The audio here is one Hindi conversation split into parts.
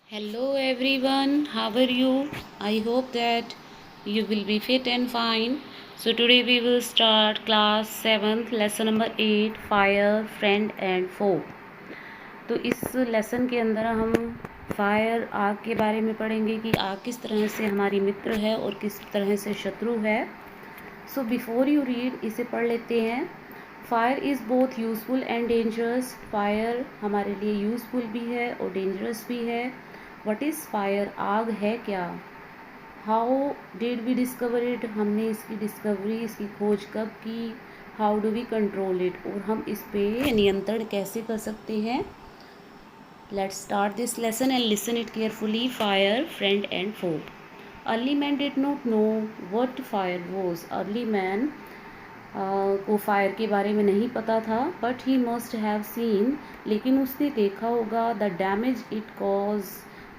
Hello everyone, how are you? I hope that you will be fit and fine. So today we will start class 7th lesson number 8 fire, friend and foe. तो इस लेसन के अंदर हम फायर आग के बारे में पढ़ेंगे कि आग किस तरह से हमारी मित्र है और किस तरह से शत्रु है. सो बिफोर यू रीड इसे पढ़ लेते हैं. Fire is both useful and dangerous. Fire हमारे लिए यूज़फुल भी है और डेंजरस भी है. What is fire? आग है क्या? How did we discover it? हमने इसकी डिस्कवरी, इसकी खोज कब की? How do we control it? और हम इस पे नियंत्रण कैसे कर सकते हैं? Let's start this lesson and listen it carefully. Fire, friend and foe. Early man did not know what fire was. Early man को फायर के बारे में नहीं पता था. But he must have seen, लेकिन उसने देखा होगा. The damage it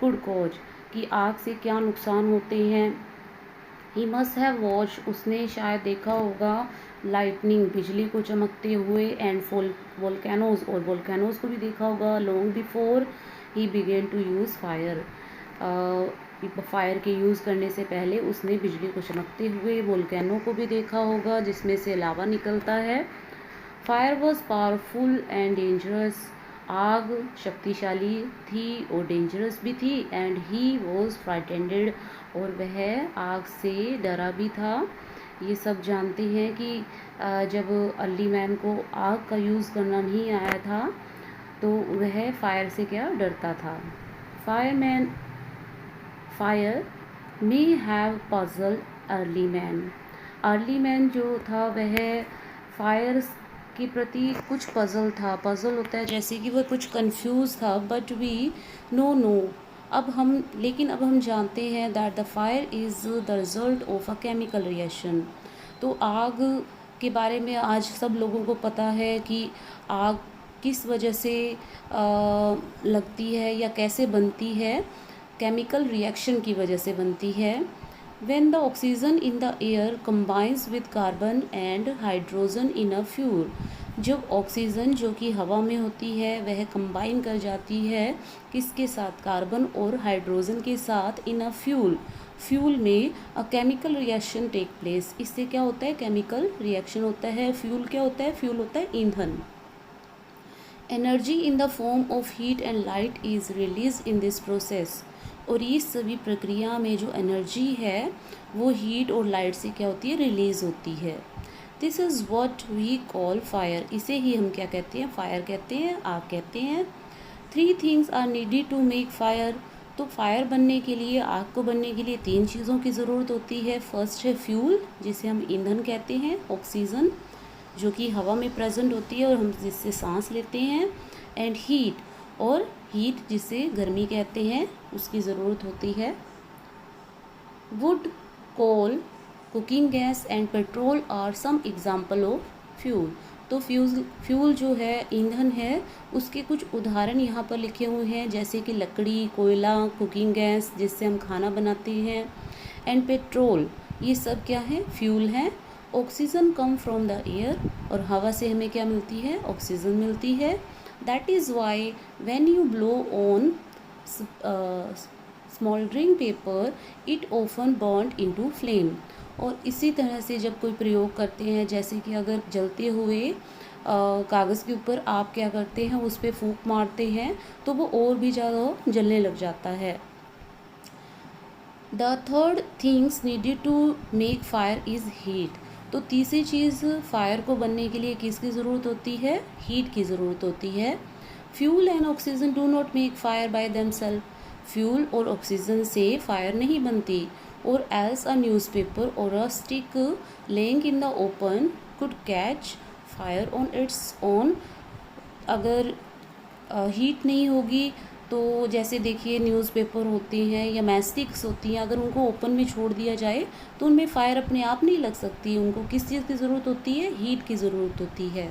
could cause, कि आग से क्या नुकसान होते हैं. ही मस्ट हैव वॉच, उसने शायद देखा होगा. लाइटनिंग, बिजली को चमकते हुए. एंड वोल्केनोज, और वोल्केनोज को भी देखा होगा. Long before he began to use fire. Fire के यूज़ करने से पहले उसने बिजली को चमकते हुए वोल्केनो को भी देखा होगा जिसमें से लावा निकलता है. Fire was powerful and dangerous. आग शक्तिशाली थी और डेंजरस भी थी. एंड ही वॉज फ्राइटेंडेड, और वह आग से डरा भी था. ये सब जानते हैं कि जब अर्ली मैन को आग का यूज़ करना नहीं आया था तो वह फायर से क्या डरता था. Fire may have puzzle early man. Early man जो था वह फायर के प्रति कुछ पजल था. पजल होता है जैसे कि वह कुछ कंफ्यूज था. बट वी नो अब हम जानते हैं that the fire is the result of a chemical reaction. तो आग के बारे में आज सब लोगों को पता है कि आग किस वजह से लगती है या कैसे बनती है. केमिकल रिएक्शन की वजह से बनती है. When the oxygen in the air combines with carbon and hydrogen in a fuel, जब ऑक्सीजन जो कि हवा में होती है वह कंबाइन कर जाती है किसके साथ? कार्बन और हाइड्रोजन के साथ. इन अ फ्यूल में a chemical reaction take place. इससे क्या होता है? केमिकल रिएक्शन होता है. फ्यूल क्या होता है? फ्यूल होता है ईंधन. Energy in the form of heat and light is release in this process. और इस सभी प्रक्रिया में जो एनर्जी है वो हीट और लाइट से क्या होती है? रिलीज़ होती है. This is what we call fire. इसे ही हम क्या कहते हैं? फायर कहते हैं, आग कहते हैं. 3 things are needed to make fire. तो फायर बनने के लिए, आग को बनने के लिए 3 चीज़ों की ज़रूरत होती है. फर्स्ट है फ्यूल, जिसे हम ईंधन कहते हैं. ऑक्सीजन जो कि हवा में प्रेजेंट होती है और हम जिससे सांस लेते हैं. एंड हीट, और हीट जिसे गर्मी कहते हैं, उसकी ज़रूरत होती है. Wood, coal, cooking gas and petrol are some example of fuel. तो फ्यूल जो है, ईंधन है, उसके कुछ उदाहरण यहाँ पर लिखे हुए हैं जैसे कि लकड़ी, कोयला, कुकिंग गैस जिससे हम खाना बनाते हैं, एंड पेट्रोल. ये सब क्या है? फ्यूल हैं. Oxygen come from the air, और हवा से हमें क्या मिलती है? ऑक्सीजन मिलती है. That is why when you blow on smoldering paper, it often burnt into flame. और इसी तरह से जब कोई प्रयोग करते हैं, जैसे कि अगर जलते हुए कागज़ के ऊपर आप क्या करते हैं? उस पर फूंक मारते हैं तो वो और भी ज़्यादा जलने लग जाता है. The third things needed to make fire is heat. तो तीसरी चीज़ फायर को बनने के लिए किसकी ज़रूरत होती है? हीट की ज़रूरत होती है. Fuel and oxygen do not make fire by themselves. Fuel और ऑक्सीजन से फायर नहीं बनती. और एल्स अ न्यूज़पेपर और a stick lying in the open could catch fire on its own. अगर हीट नहीं होगी तो जैसे देखिए न्यूज़पेपर होते हैं या मैस्टिक्स होती हैं, अगर उनको ओपन में छोड़ दिया जाए तो उनमें फ़ायर अपने आप नहीं लग सकती. उनको किस चीज़ की ज़रूरत होती है? हीट की ज़रूरत होती है.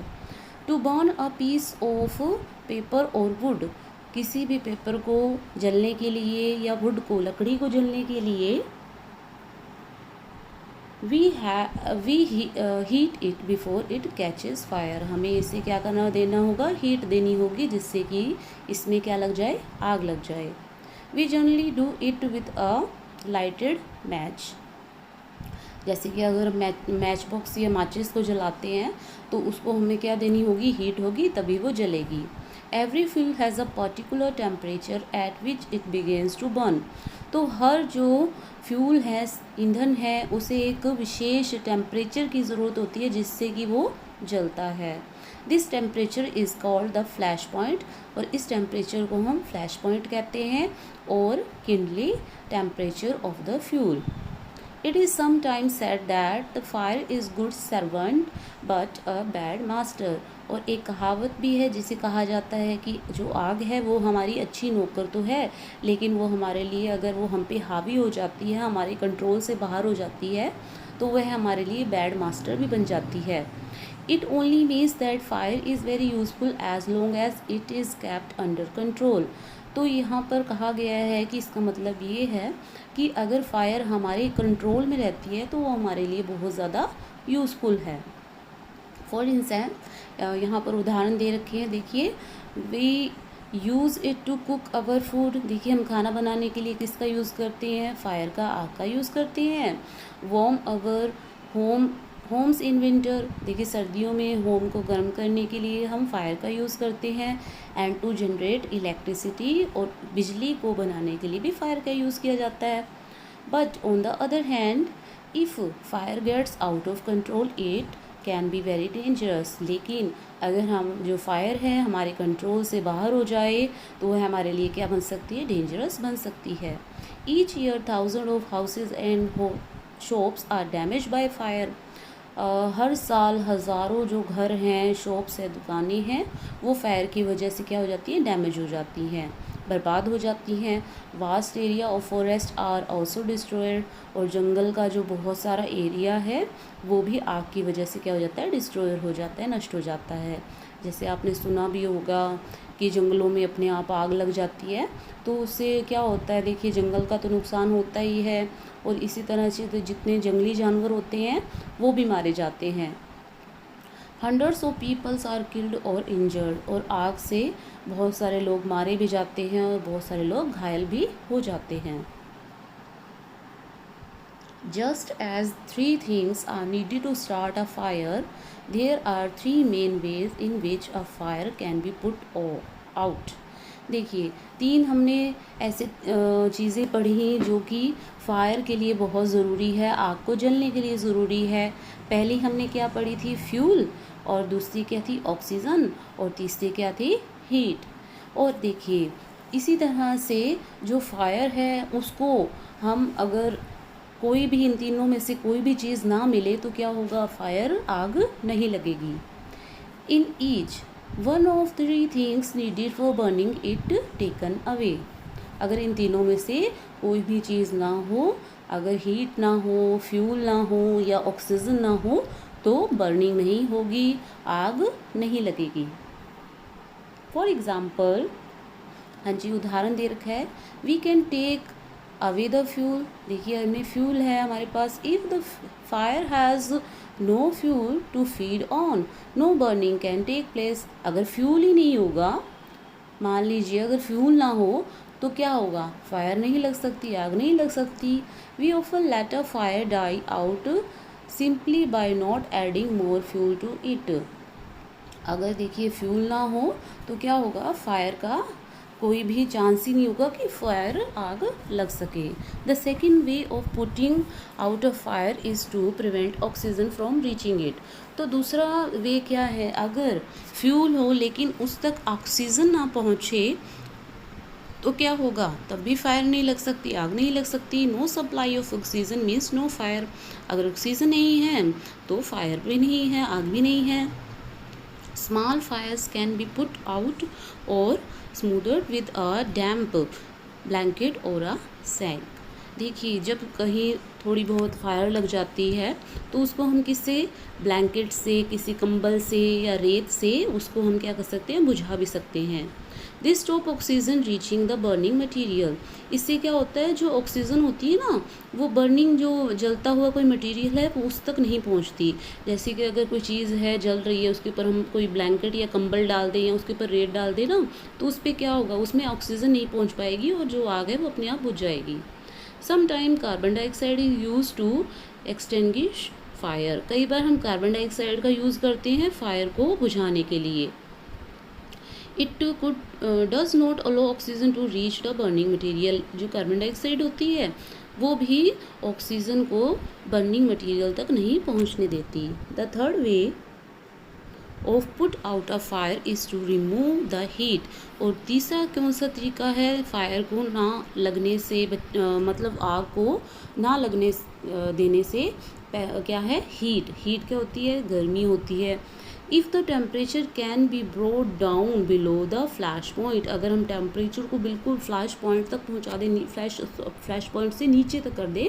To burn a piece of paper और वुड. किसी भी पेपर को जलने के लिए या वुड को, लकड़ी को जलने के लिए we heat it before it catches fire. हमें इसे क्या करना देना होगा? हीट देनी होगी जिससे कि इसमें क्या लग जाए? आग लग जाए. We generally do it with a lighted match. जैसे कि अगर मैच बॉक्स या माचिस को जलाते हैं तो उसको हमें क्या देनी होगी, हीट होगी, तभी वो जलेगी। Every fuel has a particular temperature at which it begins to burn. तो हर जो फ्यूल है, ईंधन है, उसे एक विशेष टेम्परेचर की ज़रूरत होती है जिससे कि वो जलता है। This temperature is called the flash point, और इस टेम्परेचर को हम फ्लैश पॉइंट कहते हैं, और kindling temperature of the fuel. It is sometimes said that the fire is good servant but a bad master। और एक कहावत भी है जिसे कहा जाता है कि जो आग है वो हमारी अच्छी नौकर तो है, लेकिन वो हमारे लिए अगर वो हम पे हावी हो जाती है, हमारे कंट्रोल से बाहर हो जाती है, तो वह हमारे लिए बैड मास्टर भी बन जाती है। It only means that fire is very useful as long as it is kept under control। तो यहाँ पर कहा गया है कि इसका मतलब ये है कि अगर फायर हमारे कंट्रोल में रहती है तो वो हमारे लिए बहुत ज़्यादा यूज़फुल है। फॉर इंस्टेंस यहाँ पर उदाहरण दे रखे हैं, देखिए, we use it to cook our food. देखिए, हम खाना बनाने के लिए किसका यूज़ करते हैं, फायर का, आग का यूज़ करते हैं। Warm our homes in winter. देखिए, सर्दियों में होम को गर्म करने के लिए हम फायर का यूज़ करते हैं। एंड टू जनरेट इलेक्ट्रिसिटी, और बिजली को बनाने के लिए भी फायर का यूज़ किया जाता है। But on the other hand, if fire gets out of control it can be very dangerous. लेकिन अगर हम जो फायर है हमारे कंट्रोल से बाहर हो जाए तो वह हमारे लिए क्या बन सकती है, डेंजरस बन सकती है। Each year thousand of houses and shops are damage by fire. हर साल हज़ारों जो घर हैं, शॉप्स है, दुकानें हैं, वो फायर की वजह से क्या हो जाती है, डैमेज हो जाती हैं, बर्बाद हो जाती हैं। Vast area of forest are also destroyed. और जंगल का जो बहुत सारा एरिया है वो भी आग की वजह से क्या हो जाता है, डिस्ट्रॉय हो जाता है, नष्ट हो जाता है। जैसे आपने सुना भी होगा कि जंगलों में अपने आप आग लग जाती है, तो उससे क्या होता है, देखिए, जंगल का तो नुकसान होता ही है, और इसी तरह से तो जितने जंगली जानवर होते हैं वो भी मारे जाते हैं। Hundreds of peoples are killed और इंजर्ड। और आग से बहुत सारे लोग मारे भी जाते हैं और बहुत सारे लोग घायल भी हो जाते हैं। Just as three things are needed to start a fire, there are three main ways in which a fire can be put out। देखिए, तीन हमने ऐसे चीज़ें पढ़ी जो कि फायर के लिए बहुत ज़रूरी है, आग को जलने के लिए ज़रूरी है। पहली हमने क्या पढ़ी थी, फ्यूल, और दूसरी क्या थी, ऑक्सीजन, और तीसरी क्या थी, हीट। और देखिए, इसी तरह से जो फायर है उसको हम अगर कोई भी इन तीनों में से कोई भी चीज़ ना मिले तो क्या होगा, फायर, आग नहीं लगेगी। In each one of three things needed for burning it taken away. अगर इन तीनों में से कोई भी चीज़ ना हो, अगर हीट ना हो, फ्यूल ना हो या ऑक्सीजन ना हो, तो बर्निंग नहीं होगी, आग नहीं लगेगी। फॉर एग्ज़ाम्पल, हाँ जी, उदाहरण दे रखा है, we can take away the fuel. देखिए, हमें फ्यूल है हमारे पास। If the fire has no fuel to feed on, no burning can take place. अगर फ्यूल ही नहीं होगा, मान लीजिए अगर फ्यूल ना हो तो क्या होगा, फायर नहीं लग सकती, आग नहीं लग सकती। We often let a fire die out simply by not adding more fuel to it. अगर देखिए फ्यूल ना हो तो क्या होगा, फायर का कोई भी चांस ही नहीं होगा कि फायर, आग लग सके। The second way of putting out a fire is to prevent oxygen from reaching it. तो दूसरा वे क्या है, अगर फ्यूल हो लेकिन उस तक ऑक्सीजन ना पहुँचे तो क्या होगा, तब भी फायर नहीं लग सकती, आग नहीं लग सकती। No supply of oxygen means no fire. अगर ऑक्सीजन नहीं है तो फायर भी नहीं है, आग भी नहीं है। Small fires can be put out और smoothed with a damp blanket or a sack। देखिए, जब कहीं थोड़ी बहुत फायर लग जाती है तो उसको हम किससे, ब्लैंकेट से, किसी कंबल से या रेत से उसको हम क्या कर सकते हैं, बुझा भी सकते हैं। This stop oxygen reaching the burning material. इससे क्या होता है, जो ऑक्सीजन होती है ना, वो बर्निंग, जो जलता हुआ कोई मटेरियल है वो उस तक नहीं पहुंचती। जैसे कि अगर कोई चीज़ है जल रही है, उसके ऊपर हम कोई ब्लैंकेट या कंबल डाल दें या उसके ऊपर रेत डाल दें ना, तो उस पर क्या होगा, उसमें ऑक्सीजन नहीं पहुँच पाएगी और जो आग है वो अपने आप बुझ जाएगी। Sometime carbon dioxide is use to extinguish fire. कई बार हम कार्बन डाइऑक्साइड का यूज़ करते हैं फायर को बुझाने के लिए। It could does not allow oxygen to reach the burning material. जो कार्बन डाइऑक्साइड होती है वो भी ऑक्सीजन को बर्निंग मटेरियल तक नहीं पहुंचने देती। The third way of put out a fire is to remove the heat. और तीसरा कौन सा तरीका है फायर को ना लगने से मतलब आग को ना लगने देने से, क्या है, हीट क्या होती है, गर्मी होती है। If the temperature can be broad down below the flash point. अगर हम टेम्परेचर को बिल्कुल फ्लैश पॉइंट तक पहुंचा दें, फ्लैश पॉइंट से नीचे तक कर दें,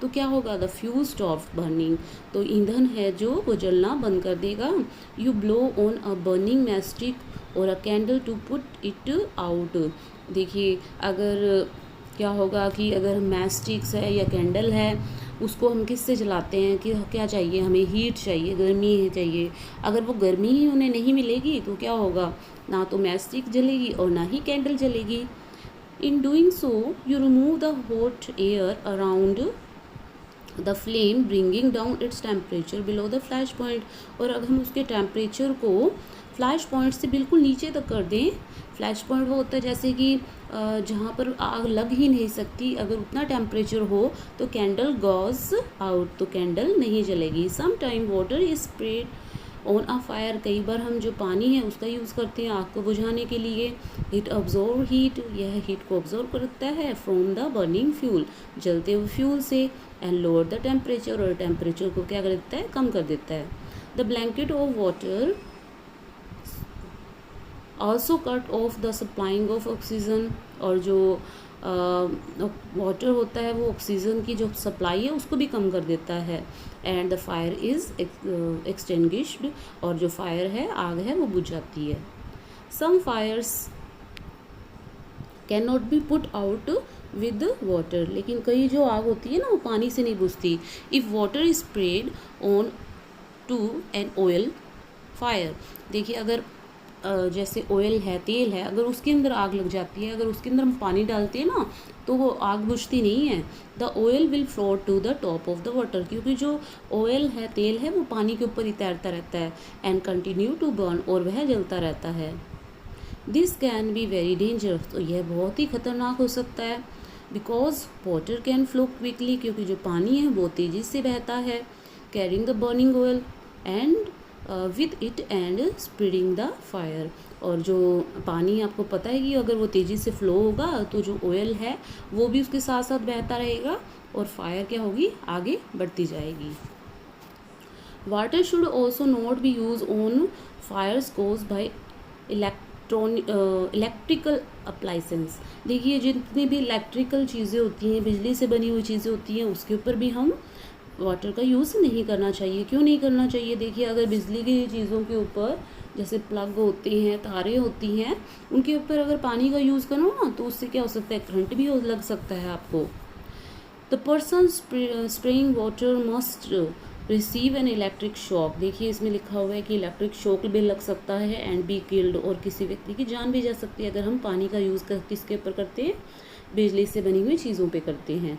तो क्या होगा, द फ्यूल स्टॉप बर्निंग। तो ईंधन है जो वो जलना बंद कर देगा। You blow on a burning matchstick or a candle to put it out. देखिए, अगर क्या होगा कि अगर मैस्टिक्स है या कैंडल है, उसको हम किससे जलाते हैं, कि क्या चाहिए हमें, हीट चाहिए, गर्मी चाहिए। अगर वो गर्मी ही उन्हें नहीं मिलेगी तो क्या होगा, ना तो मैस्टिक जलेगी और ना ही कैंडल जलेगी। In doing so you remove the hot air around the flame bringing down its temperature below the flash point. और अगर हम उसके टेम्परेचर को फ्लैश पॉइंट से बिल्कुल नीचे तक कर दें, फ्लैश पॉइंट वो होता है जैसे कि जहाँ पर आग लग ही नहीं सकती, अगर उतना टेम्परेचर हो तो कैंडल गॉज आउट, तो कैंडल नहीं जलेगी। Some time water is spread on a fire. कई बार हम जो पानी है उसका यूज़ करते हैं आग को बुझाने के लिए। इट ऑब्जॉर्व हीट, यह हीट को ऑब्जॉर्व करता है फ्रॉम द बर्निंग फ्यूल, जलते हुए फ्यूल से। एंड लोअर द टेम्परेचर, और टेम्परेचर को क्या कर देता है, कम कर देता है। The blanket of water also cut off the supplying of oxygen. और जो वाटर होता है वो ऑक्सीजन की जो सप्लाई है उसको भी कम कर देता है। And the fire is extinguished, और जो फायर है, आग है, वो बुझ जाती है। Some fires can not be put out with water. लेकिन कई जो आग होती है ना वो पानी से नहीं बुझती। If water is spread on to an oil fire. देखिए, अगर जैसे ऑयल है, तेल है, अगर उसके अंदर आग लग जाती है, अगर उसके अंदर हम पानी डालते हैं ना तो वो आग बुझती नहीं है। The oil will float to the top of the water, क्योंकि जो ऑयल है, तेल है, वो पानी के ऊपर ही तैरता रहता है। एंड कंटिन्यू टू बर्न, और वह जलता रहता है। This can be very dangerous, तो यह बहुत ही खतरनाक हो सकता है। Because water can flow quickly, क्योंकि जो पानी है वो तेज़ी से बहता है। Carrying the burning oil and with it and spreading the fire. और जो पानी, आपको पता है कि अगर वो तेज़ी से फ्लो होगा तो जो ऑयल है वो भी उसके साथ साथ बहता रहेगा और फायर क्या होगी, आगे बढ़ती जाएगी। Water should also not be use on fires cause by electrical appliances. देखिए, जितनी भी इलेक्ट्रिकल चीज़ें होती हैं, बिजली से बनी हुई चीज़ें होती हैं, उसके ऊपर भी हम वाटर का यूज़ नहीं करना चाहिए। क्यों नहीं करना चाहिए, देखिए, अगर बिजली की चीज़ों के ऊपर जैसे प्लग होते हैं, तारें होती हैं, उनके ऊपर अगर पानी का यूज़ करो ना तो उससे क्या हो सकता है, करंट भी लग सकता है आपको। The person spraying water must receive an electric shock. देखिए, इसमें लिखा हुआ है कि इलेक्ट्रिक शॉक भी लग सकता है एंड बी किल्ड, और किसी व्यक्ति की जान भी जा सकती है अगर हम पानी का यूज़ किसके ऊपर करते हैं, बिजली से बनी हुई चीज़ों पे करते हैं।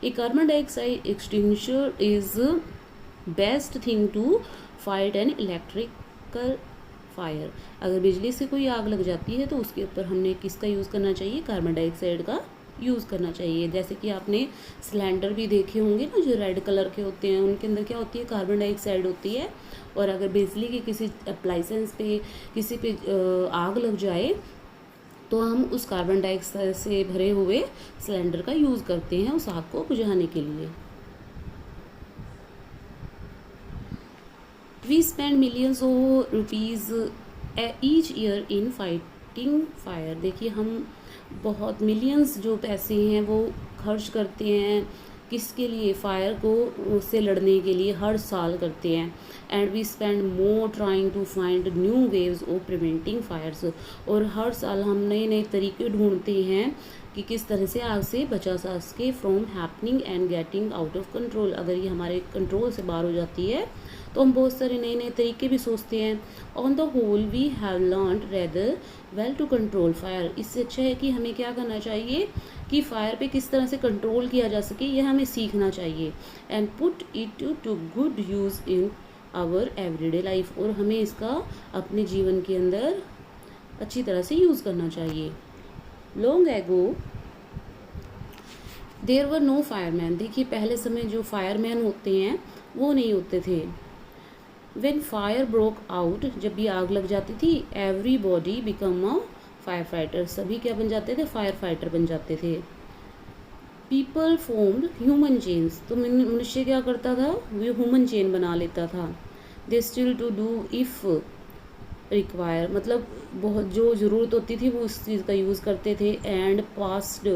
A carbon dioxide extinguisher is best thing to fight an electrical fire. अगर बिजली से कोई आग लग जाती है तो उसके ऊपर हमने किसका यूज़ करना चाहिए, कार्बन डाइऑक्साइड का यूज़ करना चाहिए। जैसे कि आपने सिलेंडर भी देखे होंगे ना, जो रेड कलर के होते हैं, उनके अंदर क्या होती है, कार्बन डाइऑक्साइड होती है। और अगर बिजली की किसी अप्लाइसेंस पे, किसी पे आग लग जाए तो हम उस कार्बन डाइऑक्साइड से भरे हुए सिलेंडर का यूज़ करते हैं उस आग को बुझाने के लिए। We spend millions of rupees each year in fighting fighting fire. देखिए हम बहुत मिलियंस जो पैसे हैं वो खर्च करते हैं किसके लिए, फायर को उससे लड़ने के लिए हर साल करते हैं। And we spend more trying to find new waves of preventing fires. और हर साल हम नए नए तरीके ढूंढते हैं कि किस तरह से आग से बचा जा सके from happening and getting out of control. अगर ये हमारे कंट्रोल से बाहर हो जाती है तो हम बहुत सारे नए नए तरीके भी सोचते हैं। On the whole we have learned rather well to control fire. इससे अच्छा है कि हमें क्या करना चाहिए कि फायर पे किस तरह से कंट्रोल किया जा सके, यह हमें सीखना चाहिए। And put it to good use in our everyday life. और हमें इसका अपने जीवन के अंदर अच्छी तरह से यूज़ करना चाहिए। Long ago there were no fireman. देखिए पहले समय जो फायरमैन होते हैं वो नहीं होते थे। व्हेन फायर ब्रोक आउट, जब भी आग लग जाती थी, everybody become a fire fighter. सभी क्या बन जाते थे, फायर फाइटर बन जाते थे। People formed human chains. तो मनुष्य क्या करता था, वो ह्यूमन चेन बना लेता था। They still to do if require, मतलब बहुत जो ज़रूरत होती थी वो उस चीज़ का यूज़ करते थे। And passed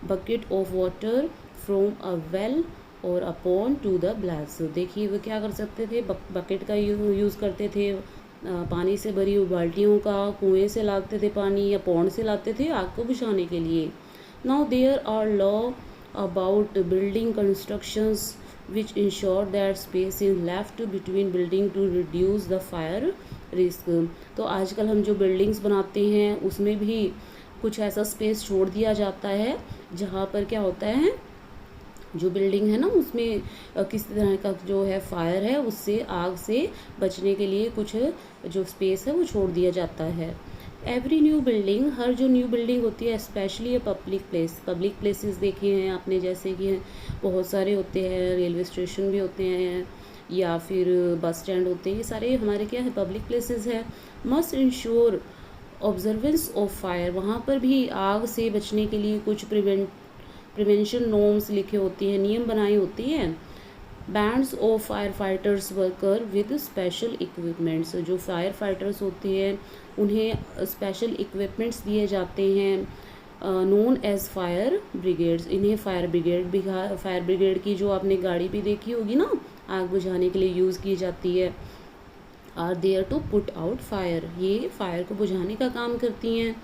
bucket of water from a well और अपॉन टू द ब्लैस। देखिए वो क्या कर सकते थे, बकेट का यूज़ करते थे, पानी से भरी हुई बाल्टियों का, कुएं से लाते थे पानी या पौंड से लाते थे आग को बुझाने के लिए। Now there are law about building constructions which ensure that space is left between building to reduce the fire risk। तो आजकल हम जो बिल्डिंग्स बनाते हैं उसमें भी कुछ ऐसा स्पेस छोड़ दिया जाता है जहाँ पर क्या होता है, जो बिल्डिंग है ना उसमें किस तरह का जो है फायर है उससे, आग से बचने के लिए कुछ जो स्पेस है वो छोड़ दिया जाता है। एवरी न्यू बिल्डिंग, हर जो न्यू बिल्डिंग होती है, specially a public place, public places देखे हैं आपने, जैसे कि बहुत सारे होते हैं, रेलवे स्टेशन भी होते हैं या फिर बस स्टैंड होते हैं, ये सारे हमारे क्या है, पब्लिक प्लेसेस है। Must ensure observance of fire, वहाँ पर भी आग से बचने के लिए कुछ प्रिवेंशन नॉर्म्स लिखे होती हैं, नियम बनाए होती हैं। Bands of fire fighters worker with special equipments, जो फायर फाइटर्स होते हैं उन्हें स्पेशल इक्विपमेंट्स दिए जाते हैं, नोन एज फायर ब्रिगेड्स। इन्हें फायर ब्रिगेड की जो आपने गाड़ी भी देखी होगी ना, आग बुझाने के लिए यूज़ की जाती है। Are there to put out fire, ये फायर को बुझाने का काम करती हैं।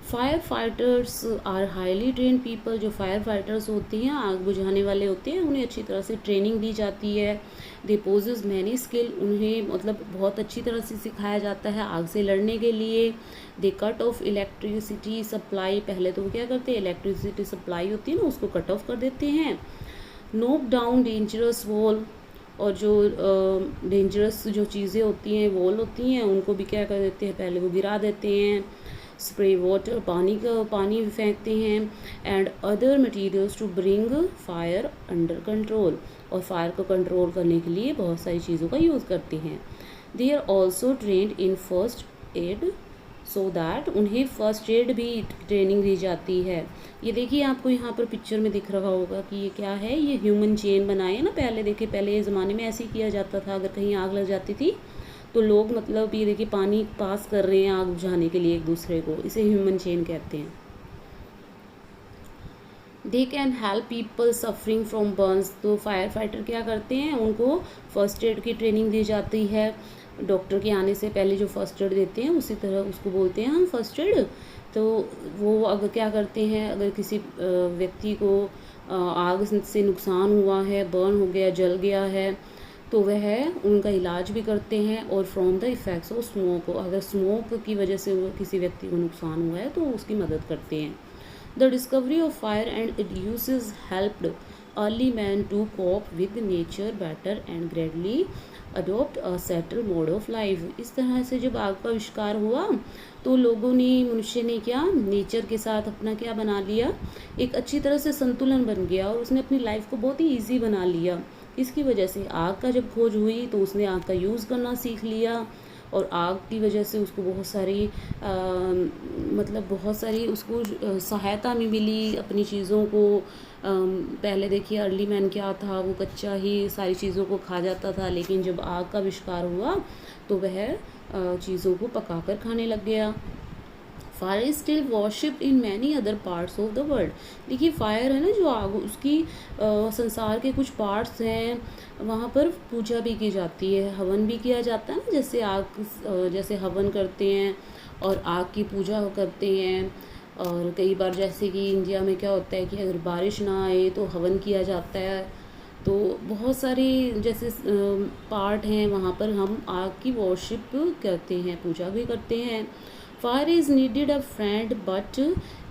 Fire fighters are highly train people, जो फायर फाइटर्स होती हैं, आग बुझाने वाले होते हैं, उन्हें अच्छी तरह से ट्रेनिंग दी जाती है। दे पोजेस मैनी स्किल, उन्हें मतलब बहुत अच्छी तरह से सिखाया जाता है आग से लड़ने के लिए। दे कट ऑफ इलेक्ट्रिसिटी सप्लाई, पहले तो वो क्या करते हैं, इलेक्ट्रिसिटी सप्लाई होती है ना उसको कट ऑफ कर देते हैं। नोक डाउन डेंजरस वॉल, और जो डेंजरस जो चीज़ें होती हैं, वॉल होती हैं, उनको भी क्या कर देते हैं, पहले वो गिरा देते हैं। स्प्रे वाटर, पानी फेंकते हैं। And other materials to bring fire under control, और फायर को कंट्रोल करने के लिए बहुत सारी चीज़ों का यूज़ करते हैं। They are also trained in first aid, so that उन्हें फर्स्ट एड भी ट्रेनिंग दी जाती है। ये देखिए आपको यहाँ पर पिक्चर में दिख रहा होगा कि ये क्या है, ये ह्यूमन चेन बनाए ना, पहले देखिए, पहले ज़माने में ऐसे ही किया जाता था। अगर कहीं आग लग जाती थी तो लोग मतलब ये देखिए पानी पास कर रहे हैं आग बुझाने के लिए एक दूसरे को, इसे ह्यूमन चेन कहते हैं। They can help people suffering from Burns, तो फायर फाइटर क्या करते हैं, उनको फर्स्ट एड की ट्रेनिंग दी जाती है। डॉक्टर के आने से पहले जो फर्स्ट एड देते हैं उसी तरह उसको बोलते हैं हम फर्स्ट एड। तो वो अगर क्या करते हैं, अगर किसी व्यक्ति को आग से नुकसान हुआ है, बर्न हो गया, जल गया है, तो वह उनका इलाज भी करते हैं। और from the effects of smoke, अगर स्मोक की वजह से वो किसी व्यक्ति को नुकसान हुआ है तो उसकी मदद करते हैं। The discovery of fire and it uses helped early man to cope with nature better and gradually adopt a settle mode of life. इस तरह से जब आग का आविष्कार हुआ तो लोगों ने, मनुष्य ने क्या, नेचर के साथ अपना क्या बना लिया, एक अच्छी तरह से संतुलन बन गया और उसने अपनी लाइफ को बहुत ही ईजी बना लिया। इसकी वजह से आग का जब खोज हुई तो उसने आग का यूज़ करना सीख लिया, और आग की वजह से उसको बहुत सारी मतलब बहुत सारी उसको सहायता भी मिली अपनी चीज़ों को। पहले देखिए अर्ली मैन क्या था, वो कच्चा ही सारी चीज़ों को खा जाता था, लेकिन जब आग का आविष्कार हुआ तो वह चीज़ों को पकाकर खाने लग गया। Fire is still worshipped in many other parts of the world. देखिए फायर है ना जो आग, उसकी संसार के कुछ पार्ट्स हैं वहाँ पर पूजा भी की जाती है, हवन भी किया जाता है ना, जैसे आग जैसे हवन करते हैं और आग की पूजा करते हैं। और कई बार जैसे कि इंडिया में क्या होता है कि अगर बारिश ना आए तो हवन किया जाता है। तो बहुत सारी जैसे पार्ट हैं वहाँ पर हम आग की वर्शिप करते हैं, पूजा भी करते हैं। Fire is needed a friend but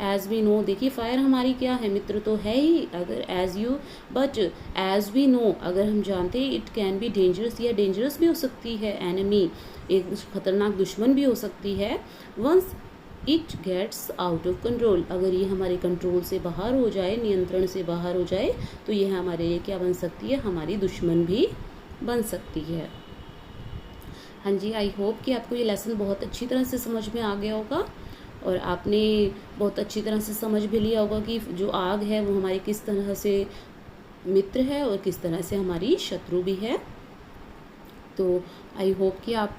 as we know, देखिए फायर हमारी क्या है, मित्र तो है ही, अगर as you but as we know, अगर हम जानते हैं इट कैन बी डेंजरस, या डेंजरस भी हो सकती है, एनिमी एक खतरनाक दुश्मन भी हो सकती है। Once it gets out of control, अगर ये हमारे कंट्रोल से बाहर हो जाए, नियंत्रण से बाहर हो जाए, तो ये हमारे लिए क्या बन सकती है, हमारी दुश्मन भी बन सकती है। हाँ जी, आई होप कि आपको ये लेसन बहुत अच्छी तरह से समझ में आ गया होगा और आपने बहुत अच्छी तरह से समझ भी लिया होगा कि जो आग है वो हमारी किस तरह से मित्र है और किस तरह से हमारी शत्रु भी है। तो आई होप कि आप,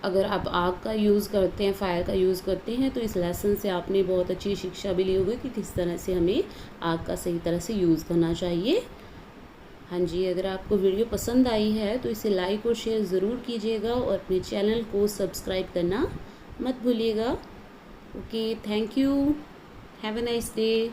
अगर आप आग का यूज़ करते हैं, फायर का यूज़ करते हैं, तो इस लेसन से आपने बहुत अच्छी शिक्षा भी ली होगी कि किस तरह से हमें आग का सही तरह से यूज़ करना चाहिए। हाँ जी, अगर आपको वीडियो पसंद आई है तो इसे लाइक और शेयर ज़रूर कीजिएगा और अपने चैनल को सब्सक्राइब करना मत भूलिएगा। Okay, thank you, have a nice day.